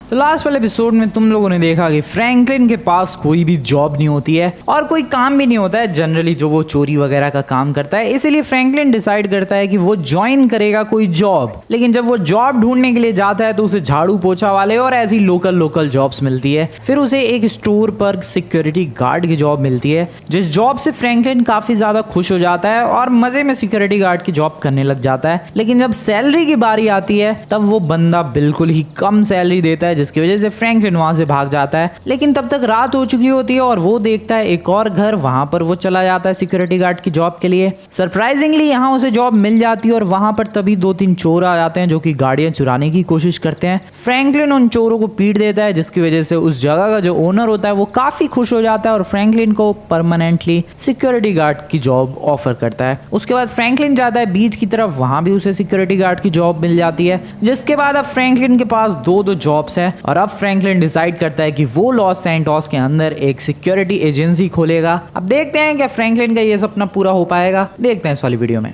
तो लास्ट वाले एपिसोड में तुम लोगों ने देखा कि फ्रैंकलिन के पास कोई भी जॉब नहीं होती है और कोई काम भी नहीं होता है जनरली जो वो चोरी वगैरह का काम करता है। इसीलिए फ्रैंकलिन डिसाइड करता है कि वो ज्वाइन करेगा कोई जॉब। लेकिन जब वो जॉब ढूंढने के लिए जाता है तो उसे झाड़ू पोछा वाले और ऐसी लोकल जॉब्स मिलती है। फिर उसे एक स्टोर पर सिक्योरिटी गार्ड की जॉब मिलती है, जिस जॉब से फ्रैंकलिन काफी ज्यादा खुश हो जाता है और मजे में सिक्योरिटी गार्ड की जॉब करने लग जाता है। लेकिन जब सैलरी की बारी आती है तब वो बंदा बिल्कुल ही कम सैलरी देता है, जिसकी वजह से फ्रैंकलिन वहां से भाग जाता है। लेकिन तब तक रात हो चुकी होती है और वो देखता है एक और घर, वहां पर वो चला जाता है सिक्योरिटी गार्ड की जॉब के लिए। सरप्राइजिंगली यहाँ उसे जॉब मिल जाती है और वहां पर तभी 2-3 चोर आ जाते हैं जो कि गाड़ियां चुराने की कोशिश करते हैं। फ्रैंकलिन उन चोरों को पीट देता है, जिसकी वजह से उस जगह का जो ओनर होता है वो काफी खुश हो जाता है और फ्रैंकलिन को परमानेंटली सिक्योरिटी गार्ड की जॉब ऑफर करता है। उसके बाद फ्रैंकलिन जाता है बीच की तरफ, वहां भी उसे सिक्योरिटी गार्ड की जॉब मिल जाती है। जिसके बाद अब फ्रैंकलिन के पास दो जॉब्स हैं और अब फ्रैंकलिन डिसाइड करता है कि वो लॉस सैंटोस के अंदर एक सिक्योरिटी एजेंसी खोलेगा। अब देखते हैं क्या फ्रैंकलिन का ये सपना पूरा हो पाएगा, देखते हैं इस वाली वीडियो में।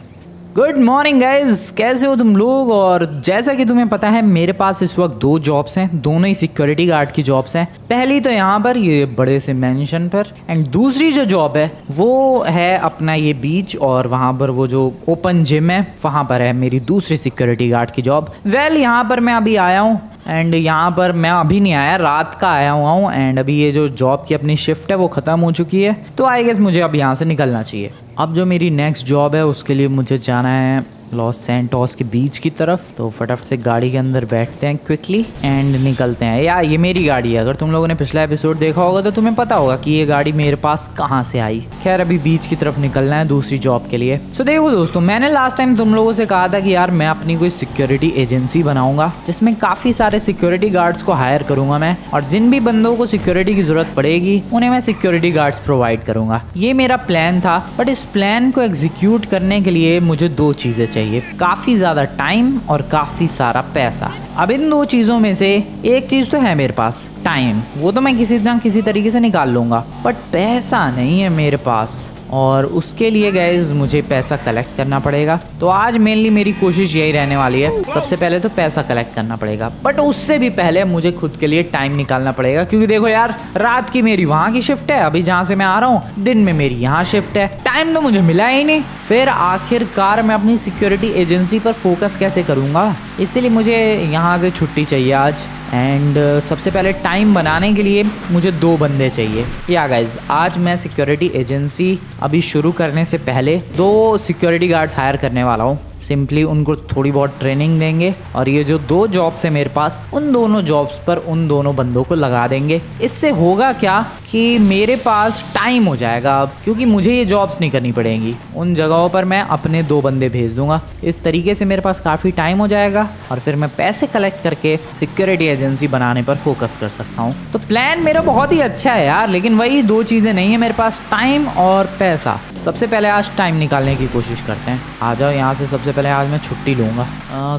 गुड मॉर्निंग गाइज, कैसे हो तुम लोग। और जैसा कि तुम्हें पता है मेरे पास इस वक्त 2 जॉब्स हैं, दोनों ही सिक्योरिटी गार्ड की जॉब्स हैं। पहली तो यहाँ पर ये बड़े से मेंशन पर, एंड दूसरी जो जॉब है वो है अपना ये बीच और वहाँ पर वो जो ओपन जिम है वहाँ पर है मेरी दूसरी सिक्योरिटी गार्ड की जॉब। यहाँ पर मैं अभी आया हूँ एंड यहाँ पर मैं अभी नहीं आया, रात का आया हुआ हूँ एंड अभी ये जो जॉब की अपनी शिफ्ट है वो ख़त्म हो चुकी है, तो आई गेस मुझे अब यहाँ से निकलना चाहिए। अब जो मेरी नेक्स्ट जॉब है उसके लिए मुझे जाना है लॉस सैंटोस के बीच की तरफ। तो फटाफट से गाड़ी के अंदर बैठते हैं क्विकली एंड निकलते हैं। यार ये मेरी गाड़ी है, अगर तुम लोगों ने पिछला एपिसोड देखा होगा तो तुम्हें पता होगा कि ये गाड़ी मेरे पास कहाँ से आई। खैर अभी बीच की तरफ निकलना है दूसरी जॉब के लिए। सो देखो दोस्तों, मैंने लास्ट टाइम तुम लोगों से कहा था कि यार मैं अपनी कोई सिक्योरिटी एजेंसी बनाऊंगा जिसमें काफ़ी सारे सिक्योरिटी गार्ड्स को हायर करूंगा मैं, और जिन भी बंदों को सिक्योरिटी की जरूरत पड़ेगी उन्हें मैं सिक्योरिटी गार्ड्स प्रोवाइड करूंगा। ये मेरा प्लान था, बट इस प्लान को एग्जीक्यूट करने के लिए मुझे 2 चीज़ें चाहिए, काफी ज्यादा टाइम और काफी सारा पैसा। अब इन 2 चीजों में से एक चीज तो है मेरे पास, टाइम, वो तो मैं किसी ना किसी तरीके से निकाल लूंगा, बट पैसा नहीं है मेरे पास और उसके लिए गाइस मुझे पैसा कलेक्ट करना पड़ेगा। तो आज मेनली मेरी कोशिश यही रहने वाली है, सबसे पहले तो पैसा कलेक्ट करना पड़ेगा, बट उससे भी पहले मुझे खुद के लिए टाइम निकालना पड़ेगा। क्योंकि देखो यार, रात की मेरी वहाँ की शिफ्ट है, अभी जहाँ से मैं आ रहा हूँ, दिन में मेरी यहाँ शिफ्ट है, टाइम तो मुझे मिला ही नहीं। फिर आखिरकार मैं अपनी सिक्योरिटी एजेंसी पर फोकस कैसे करूँगा, इसीलिए मुझे यहाँ से छुट्टी चाहिए आज। एंड सबसे पहले टाइम बनाने के लिए मुझे 2 बंदे चाहिए। या गाइज, आज मैं सिक्योरिटी एजेंसी अभी शुरू करने से पहले 2 सिक्योरिटी गार्ड्स हायर करने वाला हूँ। सिंपली उनको थोड़ी बहुत ट्रेनिंग देंगे और ये जो 2 जॉब्स है मेरे पास, उन दोनों जॉब्स पर उन दोनों बंदों को लगा देंगे। इससे होगा क्या कि मेरे पास टाइम हो जाएगा अब, क्योंकि मुझे ये जॉब्स नहीं करनी पड़ेंगी। उन जगहों पर मैं अपने 2 बंदे भेज दूंगा। इस तरीके से मेरे पास काफ़ी टाइम हो जाएगा और फिर मैं पैसे कलेक्ट करके सिक्योरिटी एजेंसी बनाने पर फोकस कर सकता हूँ। तो प्लान मेरा बहुत ही अच्छा है यार, लेकिन वही 2 चीज़ें नहीं है मेरे पास, टाइम और पैसा। सबसे पहले आज टाइम निकालने की कोशिश करते हैं। आ जाओ यहाँ से, सबसे पहले आज मैं छुट्टी लूँगा।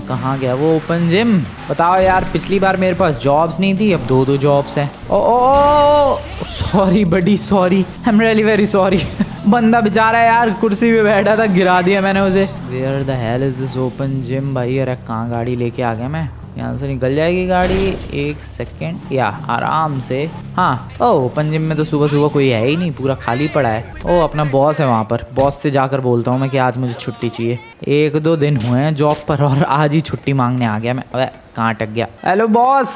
कहाँ गया वो ओपन जिम? बताओ यार, पिछली बार मेरे पास जॉब्स नहीं थी, अब 2 जॉब्स हैं। Oh sorry buddy, sorry, I am really very sorry. बंदा बेचारा यार कुर्सी पे बैठा था, गिरा दिया मैंने उसे। Where the hell is this open gym भाई? अरे कहाँ गाड़ी लेके आ गया मैं? यहाँ से निकल जाएगी गाड़ी, 1 सेकेंड, या आराम से। हाँ, ओपन जिम में तो सुबह सुबह कोई है ही नहीं, पूरा खाली पड़ा है। अपना बॉस है वहाँ पर, बॉस से जाकर बोलता हूँ मैं कि आज मुझे छुट्टी चाहिए। 1-2 दिन हुए हैं जॉब पर और आज ही छुट्टी मांगने आ गया मैं। अबे कहाँ अटक गया? हेलो बॉस,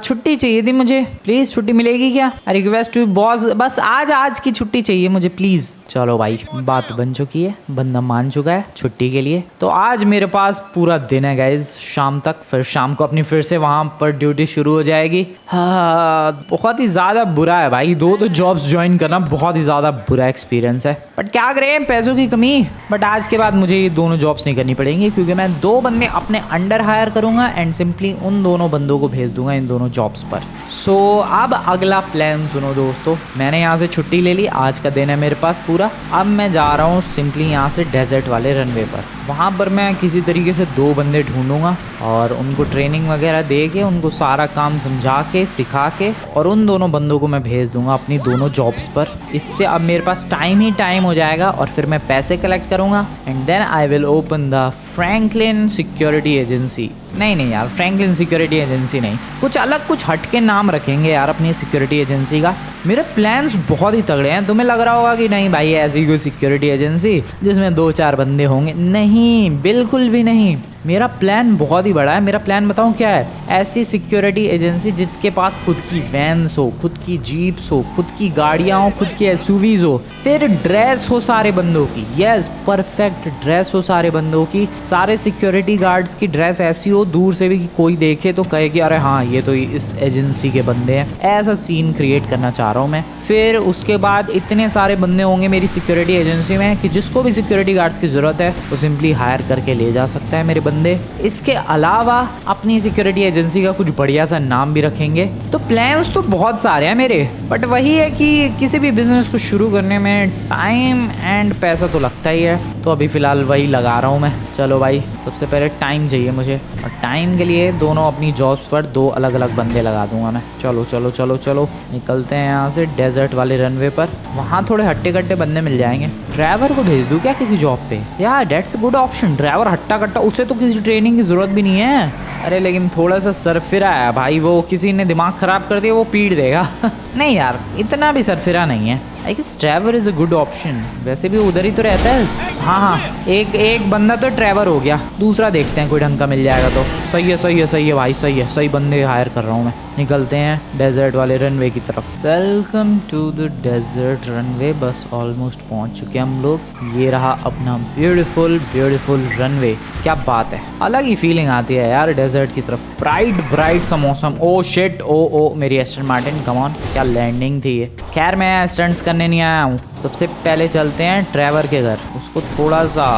छुट्टी चाहिए थी मुझे, प्लीज़ छुट्टी मिलेगी क्या? रिक्वेस्ट टू बॉस, बस आज की छुट्टी चाहिए मुझे प्लीज़। चलो भाई, बात बन चुकी है, बंदा मान चुका है छुट्टी के लिए। तो आज मेरे पास पूरा दिन है गाइज, शाम तक, फिर शाम को अपनी फिर से वहाँ पर ड्यूटी शुरू हो जाएगी। हाँ, बहुत ही ज़्यादा बुरा है भाई, 2 जॉब्स ज्वाइन करना बहुत ही ज़्यादा बुरा एक्सपीरियंस है, बट क्या करें, पैसों की कमी। बट आज के बाद मुझे ये दोनों जॉब्स नहीं करनी पड़ेंगी, क्योंकि मैं 2 बंदे अपने अंडर हायर करूँगा एंड सिंपली उन दोनों बंदों को भेज दूंगा इन दोनों जॉब्स पर। सो अब अगला प्लान सुनो दोस्तों, मैंने यहाँ से छुट्टी ले ली, आज का दिन है मेरे पास पूरा। अब मैं जा रहा हूँ सिंपली यहाँ से डेजर्ट वाले रनवे पर। वहाँ पर मैं किसी तरीके से 2 बंदे ढूंढूंगा और उनको ट्रेनिंग वगैरह दे के उनको सारा काम समझा के सिखा के और उन दोनों बंदों को मैं भेज दूंगा अपनी दोनों जॉब्स पर। इससे अब मेरे पास टाइम ही टाइम हो जाएगा और फिर मैं पैसे कलेक्ट करूंगा and then I will open the Franklin security agency. नहीं यार, फ्रैंकलिन सिक्योरिटी एजेंसी नहीं, कुछ अलग कुछ हटके नाम रखेंगे यार अपनी सिक्योरिटी एजेंसी का। मेरे प्लान्स बहुत ही तगड़े हैं। तुम्हें लग रहा होगा कि नहीं भाई ऐसी कोई सिक्योरिटी एजेंसी जिसमें 2-4 बंदे होंगे, नहीं बिल्कुल भी नहीं। मेरा प्लान बहुत ही बड़ा है। मेरा प्लान बताऊं क्या है? ऐसी सिक्योरिटी एजेंसी जिसके पास खुद की वैन्स हो, खुद की जीप्स हो, खुद की गाड़ियां हो, खुद की एसयूवीज हो, फिर ड्रेस हो सारे बंदों की। यस, परफेक्ट ड्रेस हो सारे बंदों की। सारे सिक्योरिटी गार्ड्स की ड्रेस ऐसी हो दूर से भी कि कोई देखे तो कहे कि अरे हाँ ये तो इस एजेंसी के बंदे हैं। ऐसा सीन क्रिएट करना चाह रहा हूँ मैं। फिर उसके बाद इतने सारे बंदे होंगे मेरी सिक्योरिटी एजेंसी में कि जिसको भी सिक्योरिटी गार्ड्स की जरूरत है वो सिंपली हायर करके ले जा सकता है मेरे बंदे। इसके अलावा अपनी सिक्योरिटी एजेंसी का कुछ बढ़िया सा नाम भी रखेंगे। तो प्लान्स तो बहुत सारे हैं मेरे, बट वही है कि किसी भी बिजनेस को शुरू करने में टाइम एंड पैसा तो लगता ही है। तो अभी फिलहाल वही लगा रहा हूँ मैं। चलो भाई, सबसे पहले टाइम चाहिए मुझे और टाइम के लिए दोनों अपनी जॉब्स पर 2 अलग अलग बंदे लगा दूंगा मैं। चलो चलो चलो चलो निकलते हैं यहाँ से डेजर्ट वाले रनवे पर। वहाँ थोड़े हट्टे कट्टे बंदे मिल जाएंगे। ड्राइवर को भेज दूँ क्या किसी जॉब पे? यार डेट्स गुड ऑप्शन। ड्राइवर हट्टा कट्टा, उसे तो किसी ट्रेनिंग की जरूरत भी नहीं है। अरे लेकिन थोड़ा सा सरफिरा है भाई, वो किसी ने दिमाग खराब कर दिया वो पीट देगा। नहीं यार, इतना भी सरफिरा नहीं है। I guess Trevor is a good option. वैसे भी उधर ही तो रहता है। हाँ, एक बंदा तो ट्रैवर हो गया, दूसरा देखते हैं कोई ढंग का मिल जाएगा तो। सही है भाई, सही है। सही बंदे हायर कर रहा हूँ मैं। निकलते हैं डेजर्ट वाले रनवे की तरफ। Welcome to the desert runway. बस ऑलमोस्ट पहुँच चुके हम लोग। ये रहा अपना ब्यूटीफुल रनवे। क्या बात है, अलग ही फीलिंग आती है यार डेजर्ट की तरफ। ब्राइट सा मौसम। ओ शिट, ओ मेरी एस्टन मार्टिन, कम ऑन, क्या लैंडिंग थी ये। खैर मैं स्टंट्स करने नहीं आया हूँ। सबसे पहले चलते हैं ट्रैवर के घर। उसको थोड़ा सा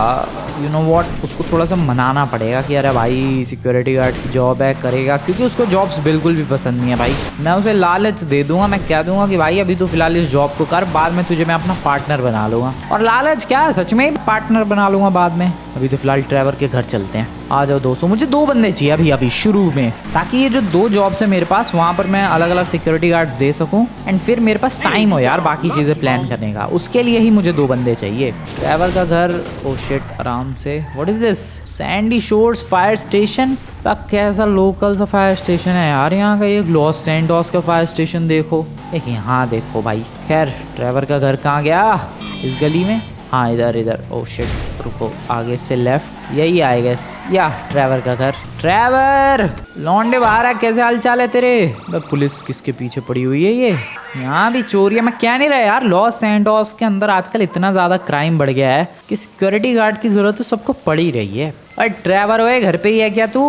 उसको थोड़ा सा मनाना पड़ेगा कि अरे भाई सिक्योरिटी गार्ड की जॉब है, करेगा, क्योंकि उसको जॉब्स बिल्कुल भी पसंद नहीं है भाई। मैं उसे लालच दे दूंगा। मैं कह दूंगा कि भाई अभी तो फिलहाल इस जॉब को कर, बाद में तुझे मैं अपना पार्टनर बना लूंगा। और लालच क्या, सच में ही पार्टनर बना लूंगा बाद में। अभी तो फिलहाल ट्रैवर के घर चलते हैं। आ जाओ दोस्तों, मुझे 2 बंदे चाहिए अभी शुरू में, ताकि ये जो 2 जॉब्स है मेरे पास वहाँ पर मैं अलग अलग सिक्योरिटी गार्ड्स दे सकूँ एंड फिर मेरे पास टाइम हो यार बाकी चीज़ें प्लान करने का। उसके लिए ही मुझे 2 बंदे चाहिए। ट्रैवर का घर, ओ शिट, आराम से। What is this? Sandy shores fire station. कैसा लोकल सा फायर स्टेशन है यार यहाँ का। एक लॉस सैंटोस का फायर स्टेशन देखो, एक यहाँ देखो भाई। खैर ट्रैवर का घर कहाँ गया? इस गली में? हाँ इधर। ओ शिट, रुको, आगे से लेफ्ट, यही आएगा या ट्रैवर का घर। ट्रैवर, लौंडे बाहर है, कैसे हाल चाल है तेरे? पुलिस किसके पीछे पड़ी हुई है ये? यहाँ भी चोरी है। मैं क्या नहीं रहा यार, लॉस सैंटोस के अंदर आजकल इतना ज़्यादा क्राइम बढ़ गया है कि सिक्योरिटी गार्ड की ज़रूरत तो सबको पड़ ही रही है। अरे ट्रैवर, ओए घर पे ही है क्या तू?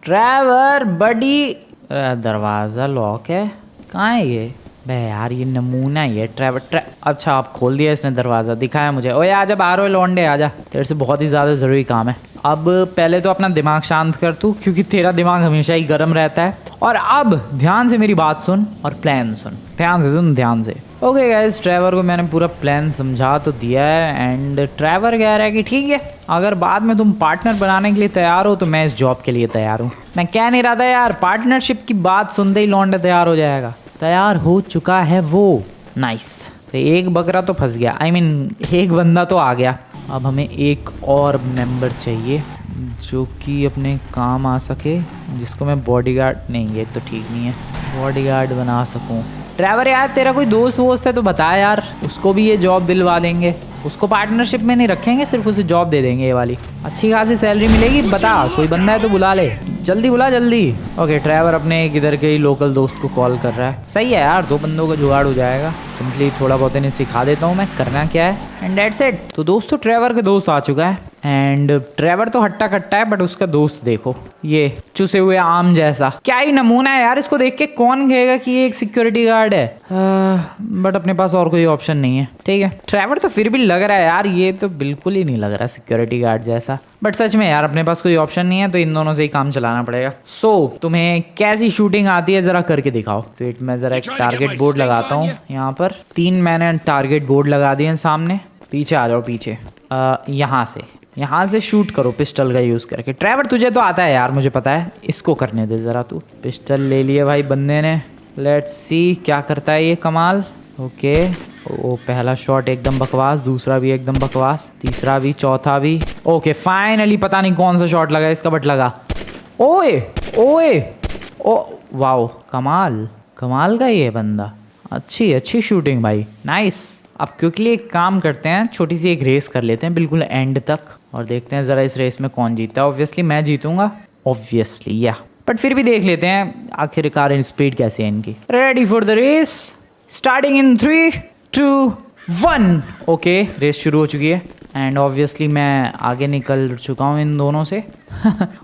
ट्रैवर बडी। दरवाज़ा लॉक है, कहाँ है ये? बे यार ये नमूना ही है ट्रैवर। अच्छा, आप खोल दिया इसने दरवाज़ा, दिखाया मुझे। ओए आजा बाहर, ओए लौंडे आजा, तेरे से बहुत ही ज़्यादा ज़रूरी काम है। अब पहले तो अपना दिमाग शांत कर तू, क्योंकि तेरा दिमाग हमेशा ही गर्म रहता है। और अब ध्यान से मेरी बात सुन और प्लान सुन, ध्यान से। ओके गाइस, ट्रैवर को मैंने पूरा प्लान समझा तो दिया है एंड ट्रैवर कह रहा है कि ठीक है, अगर बाद में तुम पार्टनर बनाने के लिए तैयार हो तो मैं इस जॉब के लिए तैयार हूँ। मैं कह नहीं रहा था यार, पार्टनरशिप की बात सुनते ही लौंडा तैयार हो जाएगा। तैयार हो चुका है वो। नाइस। तो एक बकरा तो फंस गया, एक बंदा तो आ गया। अब हमें एक और मेंबर चाहिए जो कि अपने काम आ सके, जिसको मैं बॉडीगार्ड, नहीं ये तो ठीक नहीं है, बॉडीगार्ड बना सकूं। ट्रैवर यार, तेरा कोई दोस्त वोस्त है तो बता यार, उसको भी ये जॉब दिलवा देंगे। उसको पार्टनरशिप में नहीं रखेंगे, सिर्फ उसे जॉब दे देंगे ये वाली, अच्छी खासी सैलरी मिलेगी। बता, कोई बंदा है तो बुला ले, जल्दी बुला जल्दी। ओके, ट्रैवर अपने एक इधर के ही लोकल दोस्त को कॉल कर रहा है। सही है यार, 2 बंदों का जुगाड़ हो जाएगा। सिंपली थोड़ा बहुत इन्हें सिखा देता हूँ मैं करना क्या है एंड दैट्स इट। तो दोस्तों ट्रैवर का दोस्त आ चुका है एंड ट्रैवर तो हट्टा कट्टा है, बट उसका दोस्त देखो, ये चुसे हुए आम जैसा, क्या ही नमूना है यार। इसको देख के कौन कहेगा कि ये एक सिक्योरिटी गार्ड है? बट अपने पास और कोई ऑप्शन नहीं है। ठीक है, ट्रैवर तो फिर भी लग रहा है यार, ये तो बिल्कुल ही नहीं लग रहा सिक्योरिटी गार्ड जैसा। बट सच में यार, अपने पास कोई ऑप्शन नहीं है तो इन दोनों से ही काम चलाना पड़ेगा। सो तुम्हें कैसी शूटिंग आती है जरा करके दिखाओ। वेट, मैं जरा एक टारगेट बोर्ड लगाता हूँ यहाँ पर। 3 मैंने टारगेट बोर्ड लगा दिए सामने। पीछे आ जाओ, पीछे यहाँ से यहाँ से शूट करो पिस्टल का यूज़ करके। ट्रेवर तुझे तो आता है यार, मुझे पता है, इसको करने दे ज़रा तू। पिस्टल ले लिए भाई बंदे ने, लेट्स सी क्या करता है ये कमाल। ओके, ओ पहला शॉट एकदम बकवास, दूसरा भी एकदम बकवास, तीसरा भी, चौथा भी। ओके फाइनली पता नहीं कौन सा शॉट लगा इसका, बट लगा। ओए ओए ओ वाओ, कमाल कमाल का ये बंदा, अच्छी शूटिंग भाई, नाइस। अब क्योंकि एक काम करते हैं, छोटी सी एक रेस कर लेते हैं बिल्कुल एंड तक, और देखते हैं ज़रा इस रेस में कौन जीतता है। ऑब्वियसली मैं जीतूंगा, ऑब्वियसली या, बट फिर भी देख लेते हैं आखिरकार इन स्पीड कैसी है इनकी। Ready for the race, starting in 3, 2, 1। Okay race शुरू हो चुकी है एंड ऑब्वियसली मैं आगे निकल चुका हूँ इन दोनों से।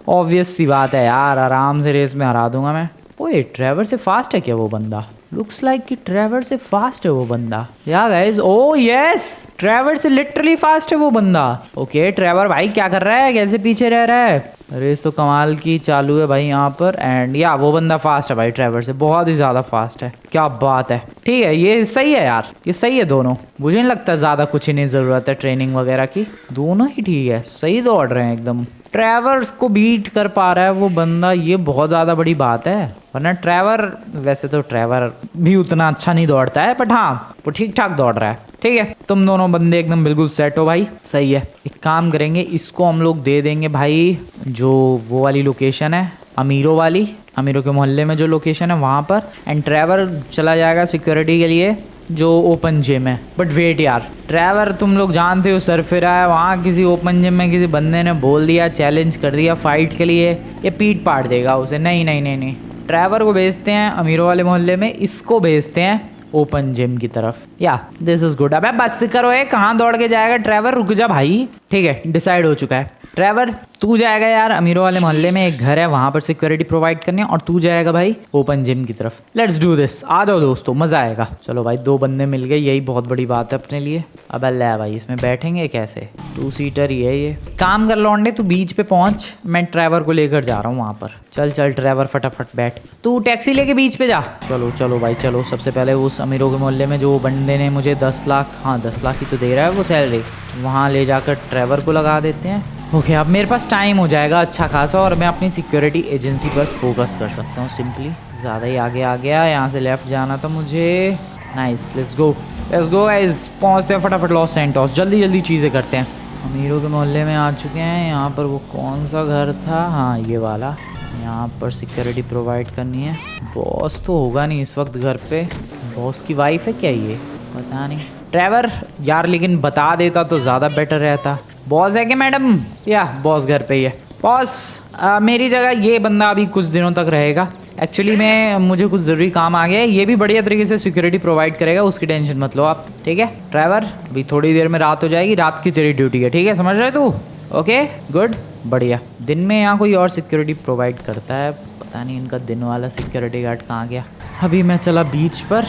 ऑब्वियस सी बात है यार, आराम से रेस में हरा दूंगा मैं। ओए ट्रेवर से फास्ट है क्या वो बंदा? लुक्स लाइक कि ट्रेवर से फास्ट है वो बंदा। या गाइस, ओ यस, ट्रेवर से लिटरली फास्ट है वो बंदा। ओके ट्रेवर भाई क्या कर रहा है, कैसे पीछे रह रहा है? रेस तो कमाल की चालू है भाई यहाँ पर, एंड या वो बंदा फास्ट है भाई, ट्रेवर से बहुत ही ज़्यादा फास्ट है। क्या बात है, ठीक है ये सही है यार, ये सही है दोनों। मुझे नहीं लगता ज़्यादा कुछ ही नहीं ज़रूरत है ट्रेनिंग वगैरह की, दोनों ही ठीक है, सही दौड़ रहे हैं एकदम। ट्रेवर्स को बीट कर पा रहा है वो बंदा, ये बहुत ज़्यादा बड़ी बात है। वरना ट्रेवर, वैसे तो ट्रेवर भी उतना अच्छा नहीं दौड़ता है, बट हाँ वो ठीक ठाक दौड़ रहा है। ठीक है तुम दोनों बंदे एकदम बिल्कुल सेट हो भाई, सही है। एक काम करेंगे, इसको हम लोग दे देंगे भाई जो वो वाली लोकेशन है अमीरों वाली, अमीरों के मोहल्ले में जो लोकेशन है वहाँ पर, एंड ट्रेवर चला जाएगा सिक्योरिटी के लिए जो ओपन जिम है। बट वेट यार, ट्रेवर तुम लोग जानते हो सरफिरा है, वहाँ किसी ओपन जिम में किसी बंदे ने बोल दिया, चैलेंज कर दिया फाइट के लिए, ये पीट पाट देगा उसे। नहीं नहीं नहीं नहीं, ट्रेवर को भेजते हैं अमीरों वाले मोहल्ले में, इसको भेजते हैं ओपन जिम की तरफ। या दिस इज गुड। अबे बस करो, ये कहाँ दौड़ के जाएगा ट्रेवर, रुक जा भाई। ठीक है डिसाइड हो चुका है, ट्रेवर तू जाएगा यार अमीरों वाले मोहल्ले में, एक घर है वहां पर सिक्योरिटी प्रोवाइड करनी है, और तू जाएगा भाई ओपन जिम की तरफ। लेट्स डू दिस, आ जाओ दोस्तों, मजा आएगा। चलो भाई दो बंदे मिल गए, यही बहुत बड़ी बात है अपने लिए। अब ले भाई इसमें बैठेंगे कैसे, 2 सीटर ही है ये। काम कर लौंडे, तू बीच पे पहुंच, मैं ट्रेवर को लेकर जा रहा हूँ वहां पर। चल चल ट्रेवर फटाफट बैठ, तू टैक्सी लेके बीच पे जा। चलो चलो भाई चलो, सबसे पहले उस अमीरों के मोहल्ले में जो बंदे ने मुझे 10 लाख, हाँ 10 लाख ही तो दे रहा है वो सैलरी, वहाँ ले जाकर ट्रेवर को लगा देते हैं। ओके अब मेरे पास टाइम हो जाएगा अच्छा खासा, और मैं अपनी सिक्योरिटी एजेंसी पर फोकस कर सकता हूँ सिंपली। ज़्यादा ही आगे आ गया, यहाँ से लेफ्ट जाना था मुझे। नाइस, लेट्स गो गाइस, पहुँचते हैं फटाफट लॉस सैंटोस, जल्दी जल्दी चीज़ें करते हैं। अमीरों के मोहल्ले में आ चुके हैं, यहाँ पर वो कौन सा घर था, हाँ ये वाला, यहाँ पर सिक्योरिटी प्रोवाइड करनी है। बॉस तो होगा नहीं इस वक्त घर पे, बॉस की वाइफ है क्या ये, पता नहीं। ट्रेवर यार लेकिन बता देता तो ज़्यादा बेटर रहता। बॉस है कि मैडम? या बॉस घर पे ही है। बॉस मेरी जगह ये बंदा अभी कुछ दिनों तक रहेगा, एक्चुअली मुझे कुछ ज़रूरी काम आ गया है, ये भी बढ़िया तरीके से सिक्योरिटी प्रोवाइड करेगा, उसकी टेंशन मत लो आप। ठीक है ट्रेवर, अभी थोड़ी देर में रात हो जाएगी, रात की तेरी ड्यूटी है, ठीक है समझ रहे तू? ओके गुड, बढ़िया। दिन में यहाँ कोई और सिक्योरिटी प्रोवाइड करता है, पता नहीं इनका दिन वाला सिक्योरिटी गार्ड कहाँ गया। अभी मैं चला बीच पर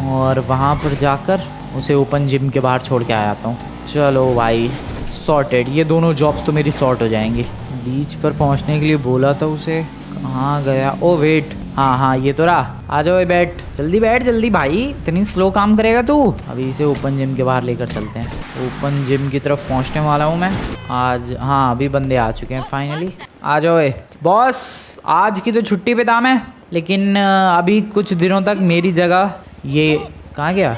और वहाँ पर जाकर उसे ओपन जिम के बाहर छोड़ के आ जाता हूँ। चलो भाई सॉर्टेड, ये दोनों जॉब्स तो मेरी सॉर्ट हो जाएंगी। बीच पर पहुँचने के लिए बोला था उसे, कहाँ गया? ओ वेट, हाँ हाँ ये तो रहा, आ जाओ बैठ जल्दी भाई, इतनी स्लो काम करेगा तू। अभी इसे ओपन जिम के बाहर लेकर चलते हैं, ओपन जिम की तरफ पहुंचने वाला हूं मैं आज। हाँ अभी बंदे आ चुके हैं फाइनली, आ जाओ। बॉस आज की तो छुट्टी पे था मैं, लेकिन अभी कुछ दिनों तक मेरी जगह ये कहाँ गया,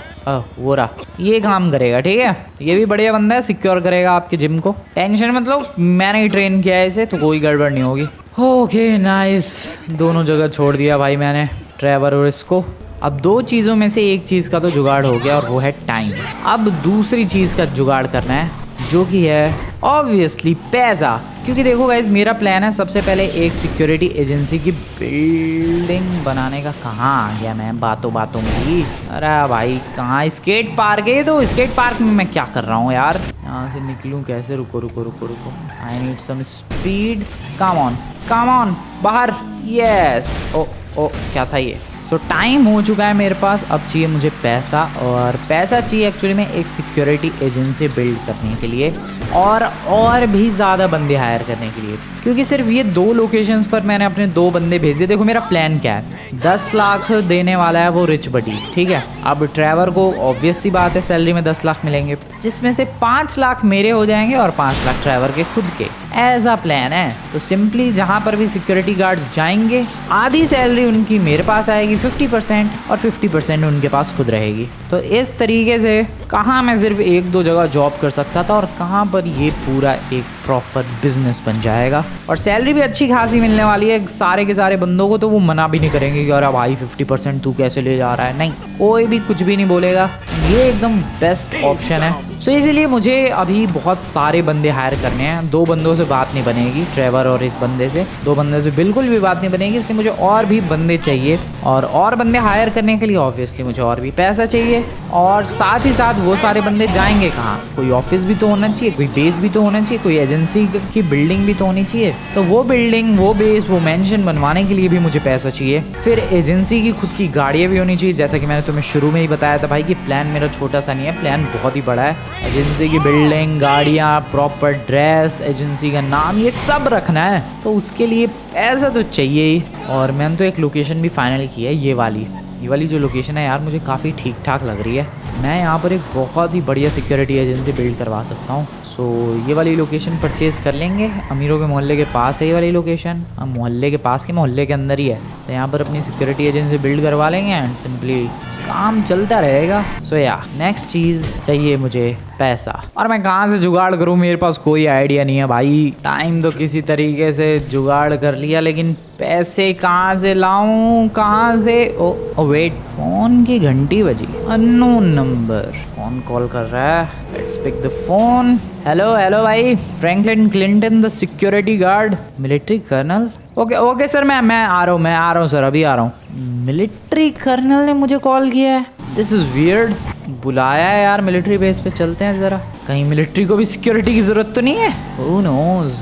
वो रहा, ये काम करेगा। ठीक है ये भी बढ़िया बंदा है, सिक्योर करेगा आपके जिम को, टेंशन मतलब मैंने ही ट्रेन किया है इसे, तो कोई गड़बड़ नहीं होगी। ओके नाइस, दोनों जगह छोड़ दिया भाई मैंने ट्रेवर और इसको। अब 2 चीज़ों में से एक चीज़ का तो जुगाड़ हो गया और वो है टाइम। अब दूसरी चीज़ का जुगाड़ करना है जो कि है ऑब्वियसली पैसा, क्योंकि देखो गाइस मेरा प्लान है सबसे पहले एक सिक्योरिटी एजेंसी की बिल्डिंग बनाने का। कहाँ आ गया मैं बातों में ही, अरे भाई कहाँ, स्केट पार्क है, तो स्केट पार्क में मैं क्या कर रहा हूँ यार, यहाँ से निकलूँ कैसे? रुको, I need some speed, come on बाहर, यस। ओ क्या था ये, सो टाइम हो चुका है मेरे पास, अब चाहिए मुझे पैसा, और पैसा चाहिए एक्चुअली में एक सिक्योरिटी एजेंसी बिल्ड करने के लिए और भी ज़्यादा बंदे हायर करने के लिए, क्योंकि सिर्फ ये 2 लोकेशंस पर मैंने अपने 2 बंदे भेजे। देखो मेरा प्लान क्या है, 10 लाख देने वाला है वो रिच बडी, ठीक है। अब ट्रैवर को ऑब्वियस सी बात है सैलरी में 10 लाख मिलेंगे, जिसमें से 5 लाख मेरे हो जाएंगे और 5 लाख ट्रैवर के खुद के। ऐसा प्लान है। तो सिंपली जहाँ पर भी सिक्योरिटी गार्ड्स जाएंगे, आधी सैलरी उनकी मेरे पास आएगी 50% और 50% उनके पास खुद रहेगी। तो इस तरीके से कहाँ मैं सिर्फ 1-2 जगह जॉब कर सकता था और कहाँ पर ये पूरा एक प्रॉपर बिजनेस बन जाएगा, और सैलरी भी अच्छी खासी मिलने वाली है सारे के सारे बंदों को। तो वो मना भी नहीं करेंगे कि अरे भाई 50% तू कैसे ले जा रहा है, नहीं, कोई भी कुछ भी नहीं बोलेगा। ये एकदम बेस्ट ऑप्शन है। सो इसीलिए मुझे अभी बहुत सारे बंदे हायर करने हैं। 2 बंदों से बात नहीं बनेगी, ट्रेवर और इस बंदे से, 2 बंदे से बिल्कुल भी बात नहीं बनेगी। इसलिए मुझे और भी बंदे चाहिए, और बंदे हायर करने के लिए ऑब्वियसली मुझे और भी पैसा चाहिए। और साथ ही साथ वो सारे बंदे जाएंगे कहाँ, कोई ऑफिस भी तो होना चाहिए, कोई बेस भी तो होना चाहिए, कोई एजेंसी की बिल्डिंग भी तो होनी चाहिए। तो वो बिल्डिंग, वो बेस, वो मेंशन बनवाने के लिए भी मुझे पैसा चाहिए। फिर एजेंसी की खुद की गाड़ियाँ भी होनी चाहिए। जैसा कि मैंने तुम्हें शुरू में ही बताया था भाई कि प्लान मेरा छोटा सा नहीं है, प्लान बहुत ही बड़ा है। एजेंसी की बिल्डिंग, गाड़ियाँ, प्रॉपर ड्रेस, एजेंसी का नाम, ये सब रखना है। तो उसके लिए पैसा तो चाहिए ही। और मैंने तो एक लोकेशन भी फाइनल की है, ये वाली जो लोकेशन है यार, मुझे काफ़ी ठीक ठाक लग रही है। मैं यहाँ पर एक बहुत ही बढ़िया सिक्योरिटी एजेंसी बिल्ड करवा सकता हूँ। सो ये वाली लोकेशन परचेज़ कर लेंगे। अमीरों के मोहल्ले के पास है ये वाली लोकेशन, हम मोहल्ले के पास के मोहल्ले के अंदर ही है। तो यहाँ पर अपनी सिक्योरिटी एजेंसी बिल्ड करवा लेंगे एंड सिंपली काम चलता रहेगा। सो या नेक्स्ट चीज़ चाहिए मुझे पैसा, और मैं कहाँ से जुगाड़ करूँ, मेरे पास कोई आइडिया नहीं है भाई। टाइम तो किसी तरीके से जुगाड़ कर लिया, लेकिन पैसे कहाँ से लाऊं, कहाँ से? ओ वेट, फ़ोन की घंटी बजी, अननोन नंबर, कौन कॉल कर रहा है? Let's pick the phone. Hello भाई, Franklin Clinton the security guard, military colonel. Okay sir, मैं आ रहा हूँ सर, अभी आ रहा हूँ। मिलिट्री कर्नल ने मुझे कॉल किया है, दिस इज़ वियर्ड। बुलाया है यार मिलिट्री बेस पे, चलते हैं ज़रा। कहीं मिलिट्री को भी सिक्योरिटी की ज़रूरत तो नहीं है? हू नोज़,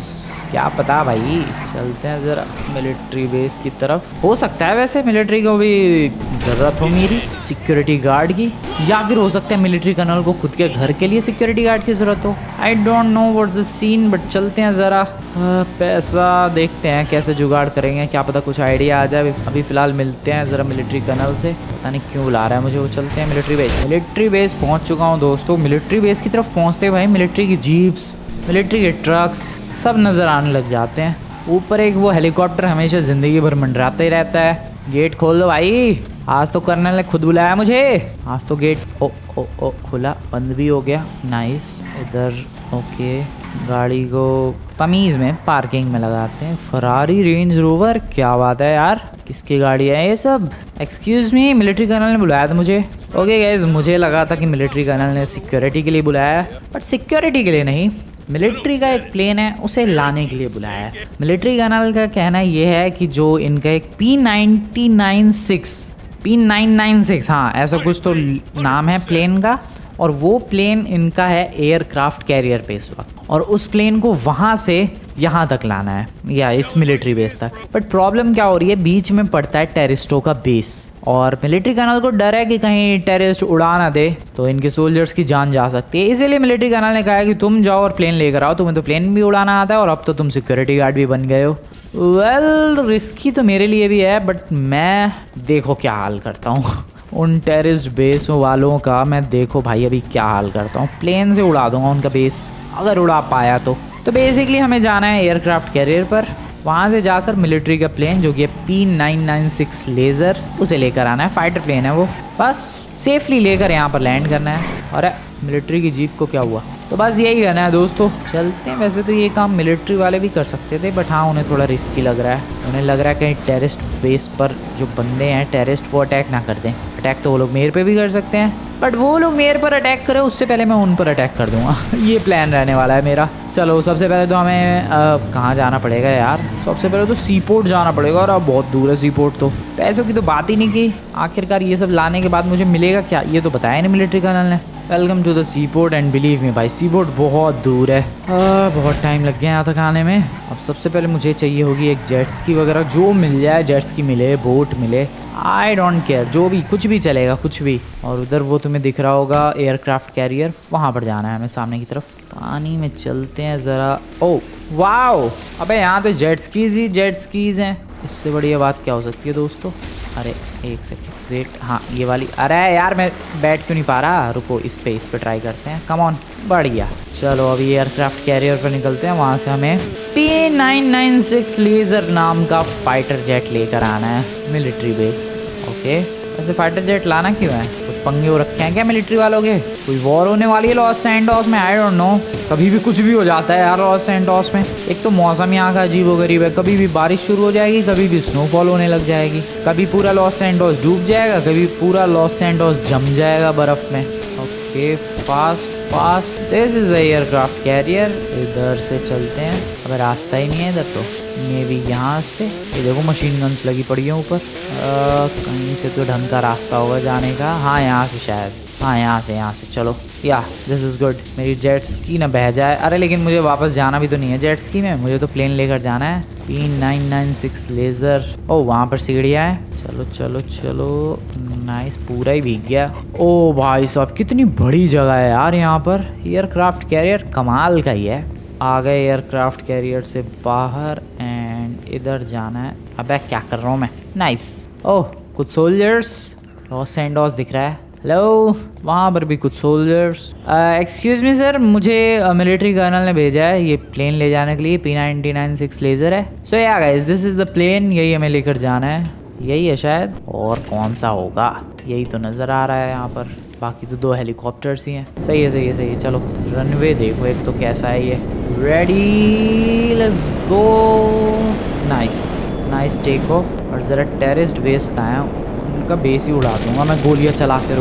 क्या पता भाई। चलते हैं ज़रा मिलिट्री बेस की तरफ। हो सकता है वैसे मिलिट्री को भी ज़रूरत हो मेरी सिक्योरिटी गार्ड की, या फिर हो सकता है मिलिट्री कर्नल को खुद के घर के लिए सिक्योरिटी गार्ड की ज़रूरत हो। I don't know what's the scene, but चलते हैं ज़रा। पैसा देखते हैं कैसे जुगाड़ करेंगे, क्या पता कुछ आइडिया आ जाए। अभी फ़िलहाल मिलते हैं ज़रा मिलिट्री कर्नल से, पता नहीं क्यों बुला रहा है मुझे। वो चलते हैं मिलिट्री बेस पहुँच चुका हूँ दोस्तों। मिलिट्री बेस की तरफ पहुँचते भाई मिलिट्री की जीप्स, मिलिट्री के ट्रक्स सब नज़र आने लग जाते हैं। ऊपर एक वो हेलीकॉप्टर हमेशा ज़िंदगी भर मंडराता ही रहता है। गेट खोल दो भाई, आज तो कर्नल ने खुद बुलाया मुझे। आज तो गेट ओ खुला, बंद भी हो गया, नाइस। इधर ओके, गाड़ी को तमीज़ में पार्किंग में लगाते हैं। फरारी रेंज रोवर, क्या बात है यार, किसकी गाड़ी है ये सब? एक्सक्यूज़ मी, मिलिट्री कर्नल ने बुलाया था मुझे। ओके गाइस, मुझे लगा था कि मिलिट्री कर्नल ने सिक्योरिटी के लिए बुलाया, बट सिक्योरिटी के लिए नहीं, मिलिट्री का एक प्लेन है उसे लाने के लिए बुलाया है। मिलिट्री कर्नल का कहना ये है कि जो इनका एक P996, हाँ ऐसा कुछ तो नाम है प्लेन का, और वो प्लेन इनका है एयरक्राफ्ट कैरियर पे इस वक्त, और उस प्लेन को वहाँ से यहाँ तक लाना है, या इस मिलिट्री बेस तक। बट प्रॉब्लम क्या हो रही है, बीच में पड़ता है टेररिस्टों का बेस, और मिलिट्री कर्नल को डर है कि कहीं टेररिस्ट उड़ा ना दे तो इनके सोल्जर्स की जान जा सकती है। इसीलिए मिलिट्री कर्नल ने कहा है कि तुम जाओ और प्लेन लेकर आओ, तुम्हें तो प्लेन भी उड़ाना आता है और अब तो तुम सिक्योरिटी गार्ड भी बन गए हो। वेल, रिस्की तो मेरे लिए भी है, बट मैं देखो क्या हाल करता हूँ उन टेररिस्ट बेस वालों का। मैं देखो भाई अभी क्या हाल करता हूँ, प्लेन से उड़ा दूंगा उनका बेस अगर उड़ा पाया तो। बेसिकली हमें जाना है एयरक्राफ्ट कैरियर पर, वहाँ से जाकर मिलिट्री का प्लेन जो कि P996 लेज़र, उसे लेकर आना है। फाइटर प्लेन है वो, बस सेफली लेकर यहाँ पर लैंड करना है। और मिलिट्री की जीप को क्या हुआ? तो बस यही करना है दोस्तों, चलते हैं। वैसे तो ये काम मिलिट्री वाले भी कर सकते थे, बट हाँ उन्हें थोड़ा रिस्की लग रहा है। उन्हें लग रहा है कहीं टेररिस्ट बेस पर जो बंदे हैं टेररिस्ट, वो अटैक ना कर दें। अटैक तो वो लोग मेरे पे भी कर सकते हैं, बट वो लोग मेरे पर अटैक करें उससे पहले मैं उन पर अटैक कर दूंगा ये प्लान रहने वाला है मेरा। चलो सबसे पहले तो हमें कहाँ जाना पड़ेगा यार? सबसे पहले तो सी पोर्ट जाना पड़ेगा, और अब बहुत दूर है सी पोर्ट। तो पैसों की तो बात ही नहीं की। आखिरकार ये सब लाने के बाद मुझे मिलेगा क्या, ये तो बताया नहीं मिलिट्री कर्नल ने। Welcome to the sea port and believe me भाई सी पोर्ट बहुत दूर है। बहुत टाइम लग गया यहाँ तक आने में। अब सबसे पहले मुझे चाहिए होगी एक जेट्स की वगैरह, जो मिल जाए, जेट्स की मिले, बोट मिले, आई डोंट केयर, जो भी, कुछ भी चलेगा, कुछ भी। और उधर वो तुम्हें दिख रहा होगा एयरक्राफ्ट कैरियर, वहाँ पर जाना है हमें सामने की तरफ। पानी में चलते हैं ज़रा। ओ वाओ, अबे यहाँ तो जेट स्कीज ही जेट स्कीज हैं, इससे बढ़िया बात क्या हो सकती है दोस्तों। अरे एक सेकेंड वेट, हाँ ये वाली। अरे यार मैं बैठ क्यों नहीं पा रहा, रुको इस पे ट्राई करते हैं। कम ऑन, बढ़िया। चलो अभी एयरक्राफ्ट कैरियर पर निकलते हैं, वहाँ से हमें P996 लेज़र नाम का फाइटर जेट लेकर आना है मिलिट्री बेस। ओके, वैसे फाइटर जेट लाना क्यों है, कुछ पंगे हो रखे हैं क्या मिलिट्री वालों के? कोई वॉर होने वाली है लॉस सैंटोस में? आई डोंट नो, कभी भी कुछ भी हो जाता है यार लॉस सैंटोस में। एक तो मौसम यहाँ का अजीबोगरीब है, कभी भी बारिश शुरू हो जाएगी, कभी भी स्नोफॉल होने लग जाएगी, कभी पूरा लॉस सैंटोस डूब जाएगा, कभी पूरा लॉस सैंटोस जम जाएगा बर्फ में। Okay, fast fast, this is the aircraft carrier. इधर से चलते हैं, अब रास्ता ही नहीं है इधर तो। मे भी यहाँ से, ये देखो मशीन गन्स लगी पड़ी है ऊपर। कहीं से तो ढंग का रास्ता होगा जाने का। हाँ यहाँ से शायद, हाँ यहाँ से चलो। या दिस इज़ गुड। मेरी जेट्स की ना बह जाए। अरे लेकिन मुझे वापस जाना भी तो नहीं है जेट्स की में, मुझे तो प्लेन लेकर जाना है। P996 laser. ओ वहाँ पर सीढ़ियाँ हैं, चलो चलो चलो। नाइस, पूरा ही भीग गया। ओ भाई साहब कितनी बड़ी जगह है यार यहाँ पर। एयरक्राफ्ट कैरियर कमाल का ही है। आ गए एयरक्राफ्ट कैरियर से बाहर एंड इधर जाना है। अबे क्या कर रहा हूँ मैं। नाइस। ओह कुछ सोल्जर्स, लॉस सैंटोस दिख रहा है। हेलो, वहाँ पर भी कुछ सोल्जर्स। एक्सक्यूज़ मी सर, मुझे मिलिट्री कर्नल ने भेजा है ये प्लेन ले जाने के लिए। P996 लेज़र है। So ya guys, this is the plane, यही हमें लेकर जाना है। यही है शायद, और कौन सा होगा, यही तो नज़र आ रहा है यहाँ पर। बाकी तो 2 हेलीकॉप्टर्स ही हैं। सही है। चलो रनवे देखो एक तो कैसा है ये। Ready, let's go. Nice take off. और ज़रा टेररिस्ट बेस कहाँ है, उनका बेस ही उड़ा दूंगा मैं गोलियां चला के।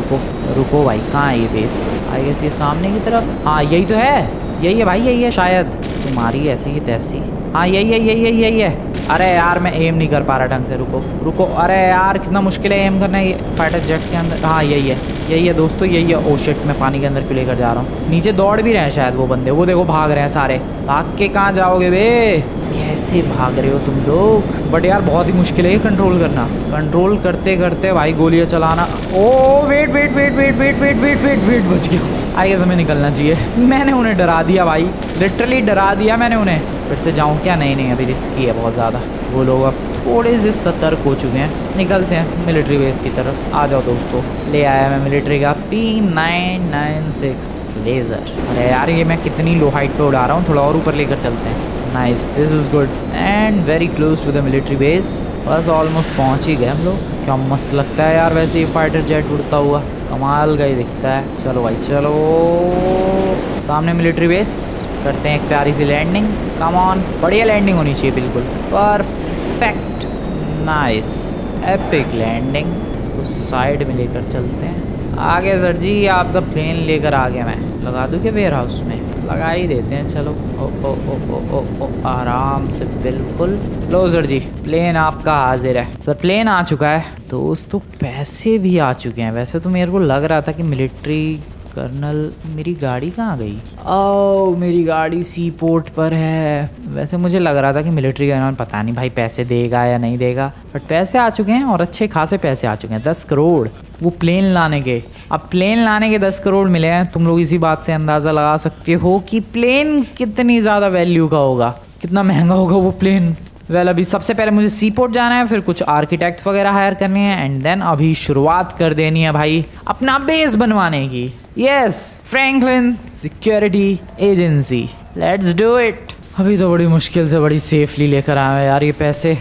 रुको भाई, कहाँ है ये बेस? आई गेस ये सामने की तरफ। हाँ यही तो है, यही है भाई, यही है शायद। तुम्हारी ऐसी की तैसी। हाँ यही है। अरे यार मैं एम नहीं कर पा रहा ढंग से, रुको। अरे यार कितना मुश्किल है एम करना ये फाइटर जेट के अंदर। हाँ यही है दोस्तों, यही है। ओ शिट, मैं पानी के अंदर क्यों लेकर जा रहा हूँ? नीचे दौड़ भी रहे हैं शायद वो बंदे, वो देखो भाग रहे हैं सारे। भाग के कहाँ जाओगे बे, कैसे भाग रहे हो तुम लोग? बट यार बहुत ही मुश्किल है ये कंट्रोल करना। कंट्रोल करते करते भाई गोलियां चलाना। ओ वेट, बच गया। आई गेस हमें निकलना चाहिए। मैंने उन्हें डरा दिया भाई, लिटरली डरा दिया मैंने उन्हें। फिर से जाऊँ क्या? नहीं अभी रिस्की है बहुत ज़्यादा। वो लोग अब थोड़े से सतर्क हो चुके हैं। निकलते हैं मिलिट्री बेस की तरफ। आ जाओ दोस्तों, ले आया मैं मिलिट्री का P996 लेज़र। अरे यार ये मैं कितनी लो हाइट पे उड़ा रहा हूँ, थोड़ा और ऊपर लेकर चलते हैं। Nice, this is good and very close to the military base. बस ऑलमोस्ट पहुँच ही गए हम लोग। क्या मस्त लगता है यार वैसे ये फाइटर जेट उड़ता हुआ, कमाल का ही दिखता है। चलो भाई चलो, सामने मिलिट्री बेस, करते हैं एक प्यारी सी लैंडिंग। कम ऑन, बढ़िया लैंडिंग होनी चाहिए, बिल्कुल परफेक्ट। Nice, epic landing. इसको साइड में लेकर चलते हैं। आगे सर जी, आपका प्लेन लेकर आ गया मैं। लगा दूँ क्या वेयर हाउस में? लगा ही देते हैं चलो। ओ आराम से, बिल्कुल। लो सर जी, प्लेन आपका हाजिर है। सर प्लेन आ चुका है दोस्तों, पैसे भी आ चुके हैं। वैसे तो मेरे को लग रहा था कि मिलिट्री कर्नल, मेरी गाड़ी कहाँ गई? ओह मेरी गाड़ी सी पोर्ट पर है। वैसे मुझे लग रहा था कि मिलिट्री कर्नल पता नहीं भाई पैसे देगा या नहीं देगा, बट पैसे आ चुके हैं और अच्छे खासे पैसे आ चुके हैं। 10 करोड़ वो प्लेन लाने के। अब प्लेन लाने के 10 करोड़ मिले हैं। तुम लोग इसी बात से अंदाज़ा लगा सकते हो कि प्लेन कितनी ज़्यादा वैल्यू का होगा, कितना महंगा होगा वो प्लेन। वेल अभी सबसे पहले मुझे सी पोर्ट जाना है, फिर कुछ आर्किटेक्ट वगैरह हायर करने हैं एंड देन अभी शुरुआत कर देनी है भाई अपना बेस बनवाने की। Yes, Franklin security agency, let's do it. अभी तो बड़ी मुश्किल से बड़ी सेफली लेकर आए यार ये पैसे।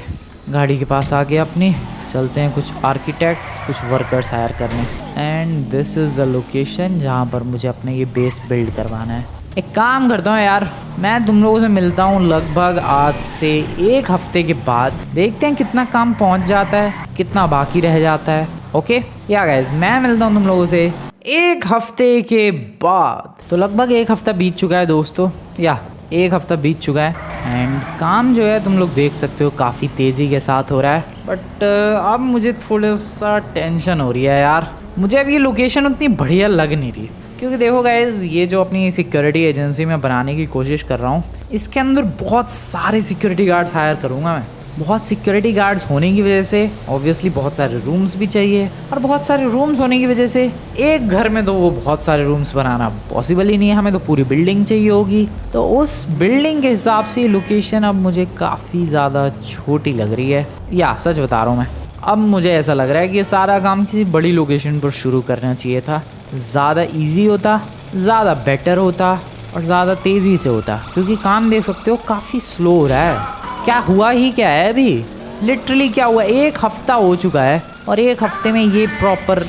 गाड़ी के पास आके अपनी चलते हैं कुछ आर्किटेक्ट्स, कुछ वर्कर्स हायर करने। And this is the location जहाँ पर मुझे अपने ये बेस बिल्ड करवाना है। एक काम करता हूँ यार, मैं तुम लोगों से मिलता हूँ लगभग आज से 1 हफ्ते के बाद। देखते हैं कितना काम पहुँच जाता है, कितना बाकी रह जाता है। ओके या गाइस, मैं मिलता हूँ तुम लोगों से 1 हफ्ते के बाद। तो लगभग 1 हफ्ता बीत चुका है दोस्तों, या 1 हफ्ता बीत चुका है एंड काम जो है तुम लोग देख सकते हो काफ़ी तेज़ी के साथ हो रहा है। बट अब मुझे थोड़ा सा टेंशन हो रही है यार। मुझे अब ये लोकेशन उतनी बढ़िया लग नहीं रही। क्योंकि देखो गाइज, ये जो अपनी सिक्योरिटी एजेंसी में बनाने की कोशिश कर रहा हूँ, इसके अंदर बहुत सारे सिक्योरिटी गार्ड्स हायर करूँगा मैं। बहुत सिक्योरिटी गार्ड्स होने की वजह से ऑब्वियसली बहुत सारे रूम्स भी चाहिए, और बहुत सारे रूम्स होने की वजह से एक घर में तो वो बहुत सारे रूम्स बनाना पॉसिबल ही नहीं है, हमें तो पूरी बिल्डिंग चाहिए होगी। तो उस बिल्डिंग के हिसाब से लोकेशन अब मुझे काफ़ी ज़्यादा छोटी लग रही है, या सच बता रहा हूँ मैं। अब मुझे ऐसा लग रहा है कि ये सारा काम किसी बड़ी लोकेशन पर शुरू करना चाहिए था, ज़्यादा ईजी होता, ज़्यादा बेटर होता और ज़्यादा तेज़ी से होता, क्योंकि काम देख सकते हो काफ़ी स्लो हो रहा है। क्या हुआ ही क्या है अभी, लिटरली क्या हुआ, 1 हफ्ता हो चुका है और 1 हफ्ते में ये प्रॉपर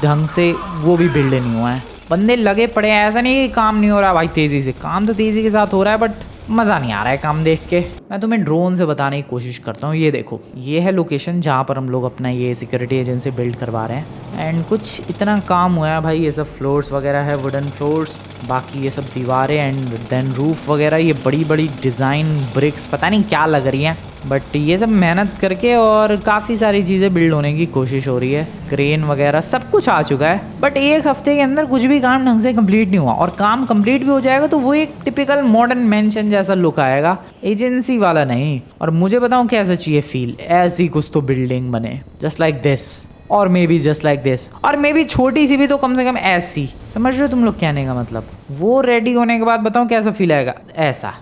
ढंग से वो भी बिल्ड नहीं हुआ है। बंदे लगे पड़े हैं, ऐसा नहीं कि काम नहीं हो रहा भाई तेज़ी से, काम तो तेज़ी के साथ हो रहा है, बट मज़ा नहीं आ रहा है काम देख के। मैं तुम्हें ड्रोन से बताने की कोशिश करता हूँ। ये देखो, ये है लोकेशन जहाँ पर हम लोग अपना ये सिक्योरिटी एजेंसी बिल्ड करवा रहे हैं। एंड कुछ इतना काम हुआ है भाई, ये सब फ्लोर्स वगैरह है, वुडन फ्लोर्स, बाकी ये सब दीवारें एंड देन रूफ वगैरह, ये बड़ी बड़ी डिज़ाइन ब्रिक्स पता नहीं क्या लग रही हैं, बट ये सब मेहनत करके और काफ़ी सारी चीज़ें बिल्ड होने की कोशिश हो रही है। क्रेन वगैरह सब कुछ आ चुका है, बट 1 हफ्ते के अंदर कुछ भी काम ढंग से कंप्लीट नहीं हुआ। और काम कंप्लीट भी हो जाएगा तो वो एक टिपिकल मॉडर्न मेंशन जैसा लुक आएगा, एजेंसी वाला नहीं। और मुझे बताऊँ कैसा चाहिए फील, ऐसी कुछ तो बिल्डिंग बने जस्ट लाइक दिस, और may be just like this, और मे बी छोटी सी भी तो कम से कम ऐसी, समझ रहे हो तुम लोग कहने का मतलब। वो रेडी होने के बाद बताऊँ कैसा फील आएगा, ऐसा,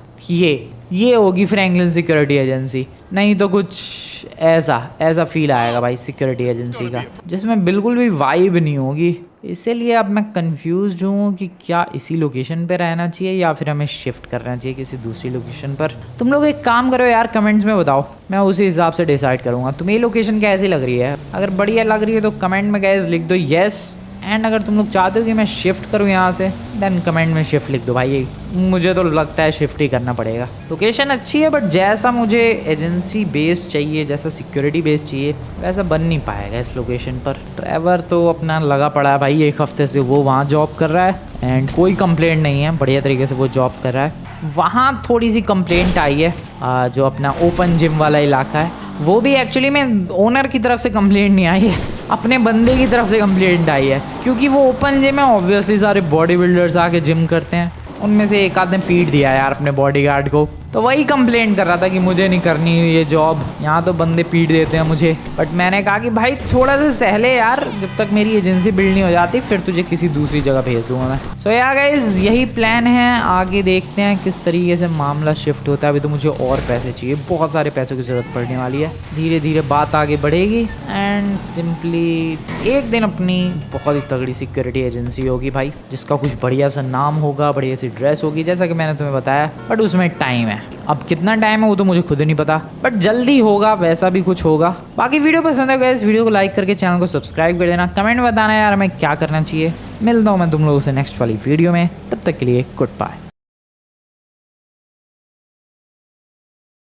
ये होगी फ्रैंकलिन सिक्योरिटी एजेंसी, नहीं तो कुछ ऐसा फील आएगा भाई सिक्योरिटी एजेंसी का, जिसमें बिल्कुल भी वाइब नहीं होगी। इसीलिए अब मैं कंफ्यूज हूँ कि क्या इसी लोकेशन पे रहना चाहिए या फिर हमें शिफ्ट करना चाहिए किसी दूसरी लोकेशन पर। तुम लोग एक काम करो यार, कमेंट्स में बताओ, मैं उसी हिसाब से डिसाइड करूँगा तुम्हें ये लोकेशन कैसी लग रही है। अगर बढ़िया लग रही है तो कमेंट में गाइस लिख दो येस, एंड अगर तुम लोग चाहते हो कि मैं शिफ्ट करूँ यहाँ से, देन कमेंट में शिफ्ट लिख दो भाई। मुझे तो लगता है शिफ्ट ही करना पड़ेगा। लोकेशन अच्छी है, बट जैसा मुझे एजेंसी बेस चाहिए, जैसा सिक्योरिटी बेस चाहिए, वैसा बन नहीं पाएगा इस लोकेशन पर। ट्रैवर तो अपना लगा पड़ा है भाई, 1 हफ्ते से वो वहाँ जॉब कर रहा है एंड कोई कंप्लेंट नहीं है, बढ़िया तरीके से वो जॉब कर रहा है। वहाँ थोड़ी सी कंप्लेंट आई है, जो अपना ओपन जिम वाला इलाका है, वो भी एक्चुअली में ओनर की तरफ से कंप्लेंट नहीं आई है, अपने बंदे की तरफ से कंप्लेंट आई है, क्योंकि वो ओपन जिम है, ऑब्वियसली सारे बॉडी बिल्डर्स आके जिम करते हैं, उनमें से एक आध ने पीट दिया यार अपने बॉडीगार्ड को, तो वही कंप्लेंट कर रहा था कि मुझे नहीं करनी ये जॉब, यहाँ तो बंदे पीट देते हैं मुझे। बट मैंने कहा कि भाई थोड़ा सा सहले यार, जब तक मेरी एजेंसी बिल्ड नहीं हो जाती फिर तुझे किसी दूसरी जगह भेज दूंगा मैं। सो या गाइस, यही प्लान है, आगे देखते हैं किस तरीके से मामला शिफ्ट होता है। अभी तो मुझे और पैसे चाहिए, बहुत सारे पैसों की ज़रूरत पड़ने वाली है, धीरे धीरे बात आगे बढ़ेगी एंड सिंपली एक दिन अपनी बहुत ही तगड़ी सिक्योरिटी एजेंसी होगी भाई, जिसका कुछ बढ़िया सा नाम होगा, बढ़िया सी ड्रेस होगी, जैसा कि मैंने तुम्हें बताया। बट उसमें टाइम है, अब कितना टाइम है वो तो मुझे खुद नहीं पता, बट जल्दी होगा, वैसा भी कुछ होगा। बाकी वीडियो पसंद है गाइस, वीडियो को लाइक करके चैनल को सब्सक्राइब कर देना, कमेंट में बताना यार हमें क्या करना चाहिए। मिलता हूँ मैं तुम लोगों से नेक्स्ट वाली वीडियो में, तब तक के लिए गुड बाय।